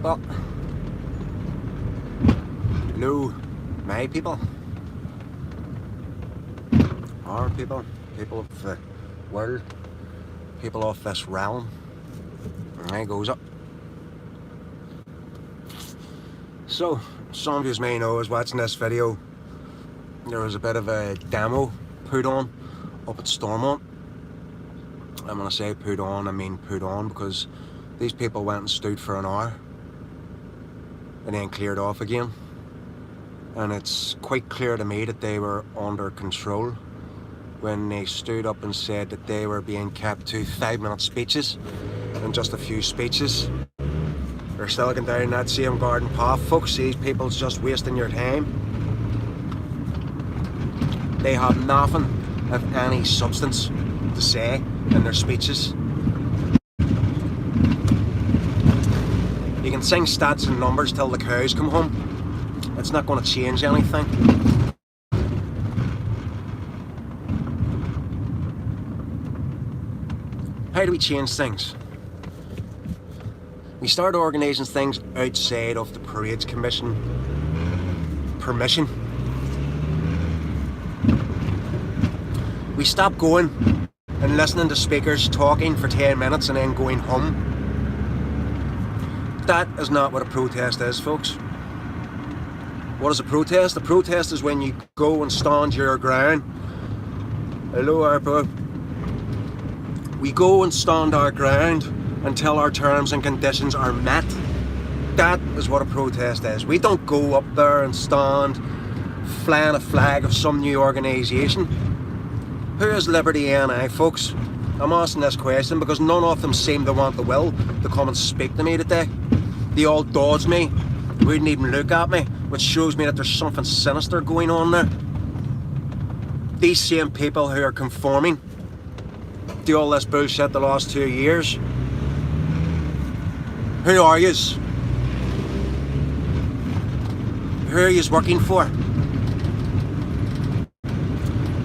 people. Hello, my people. Our people. People of the world. People of this realm. And there goes up. So, some of you may know, as watching this video, there was a bit of a demo put on up at Stormont. And when I say put on, I mean put on, because these people went and stood for an hour and then cleared off again. And it's quite clear to me that they were under control when they stood up and said that they were being kept to 5-minute speeches and just a few speeches. They're still going down that same garden path, folks. These people's just wasting your time. They have nothing of any substance to say in their speeches. You can sing stats and numbers till the cows come home. It's not going to change anything. How do we change things? We start organising things outside of the Parades Commission permission. We stop going and listening to speakers talking for 10 minutes and then going home. That is not what a protest is, folks. What is a protest? A protest is when you go and stand your ground. Hello, Arpa. We go and stand our ground until our terms and conditions are met. That is what a protest is. We don't go up there and stand flying a flag of some new organisation. Who is Liberty N.I., folks? I'm asking this question because none of them seem to want the will to come and speak to me today. They all dodge me, wouldn't even look at me, which shows me that there's something sinister going on there. These same people who are conforming to all this bullshit the last 2 years. Who are yous? Who are yous working for?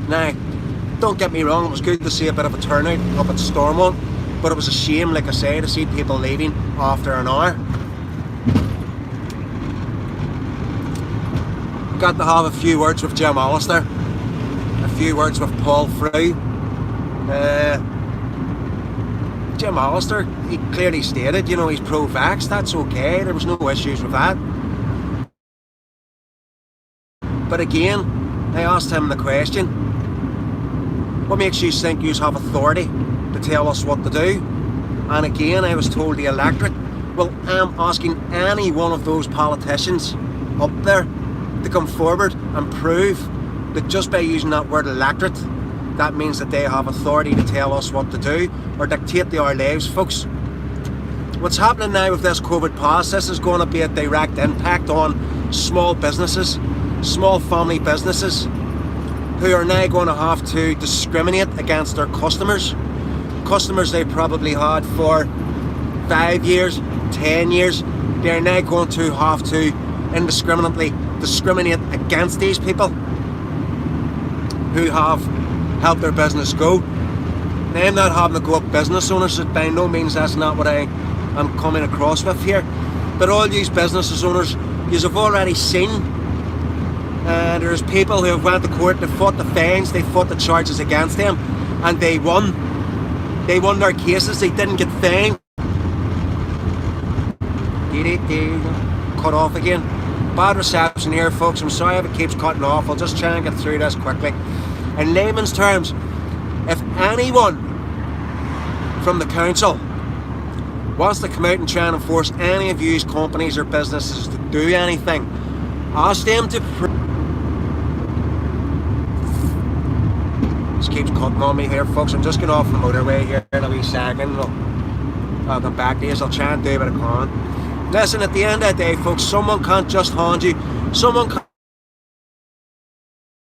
Now, don't get me wrong, it was good to see a bit of a turnout up at Stormont, but it was a shame, like I say, to see people leaving after an hour. Got to have a few words with Jim Allister, a few words with Paul Frew. Jim Allister, he clearly stated, you know, he's pro-vax, that's okay, there was no issues with that. But again, I asked him the question, what makes you think you have authority to tell us what to do? And again, I was told the electorate. Well, I'm asking any one of those politicians up there to come forward and prove that just by using that word electorate, that means that they have authority to tell us what to do or dictate to our lives, folks. What's happening now with this COVID pass, this is going to be a direct impact on small businesses, small family businesses, who are now going to have to discriminate against their customers. Customers they probably had for 5 years, 10 years, they're now going to have to indiscriminately discriminate against these people who have helped their business go. Now, I'm not having to go up business owners, by no means that's not what I am coming across with here. But all these business owners, you have already seen, there's people who have went to court, they fought the fines, they fought the charges against them, and they won. They won their cases, they didn't get fined. Cut off again. Bad reception here, folks. I'm sorry if it keeps cutting off. I'll just try and get through this quickly. In layman's terms, if anyone from the council wants to come out and try and enforce any of these companies or businesses to do anything, ask them to this keeps cutting on me here, folks. I'm just getting off the motorway here in a wee second. I'll come back to you. I'll try and do a bit of con. Listen, at the end of the day, folks, someone can't just hand you, someone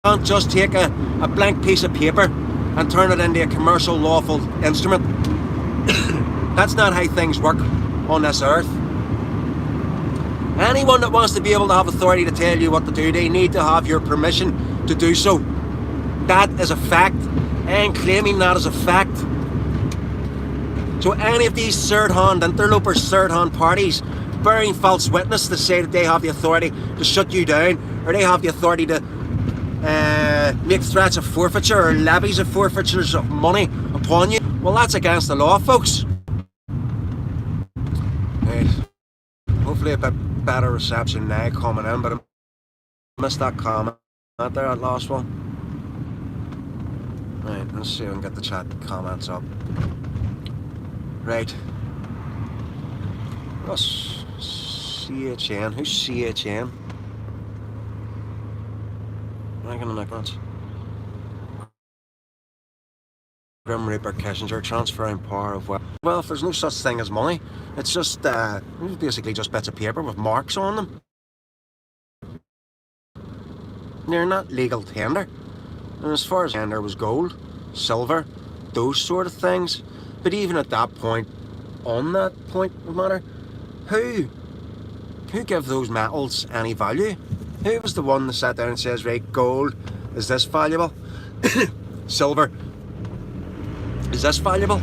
can't just take a blank piece of paper and turn it into a commercial lawful instrument. That's not how things work on this earth. Anyone that wants to be able to have authority to tell you what to do, they need to have your permission to do so. That is a fact. I ain't claiming that as a fact. So any of these third-hand interlopers, third-hand parties bearing false witness to say that they have the authority to shut you down, or they have the authority to make threats of forfeiture or levies of forfeitures of money upon you. Well, that's against the law, folks. Right. Hopefully a bit better reception now coming in, but I missed that comment there, that last one. Right, let's see if I can get the chat comments up. Right. What's CHN? Who's CHN? I'm gonna make that. Grim Reaper Kissinger transferring power of wealth. Well, if there's no such thing as money, it's just basically just bits of paper with marks on them. They're not legal tender. And as far as tender was gold, silver, those sort of things. But even at that point, on that point of matter, who gave those metals any value? Who was the one that sat down and says, right, gold, is this valuable? Silver, is this valuable?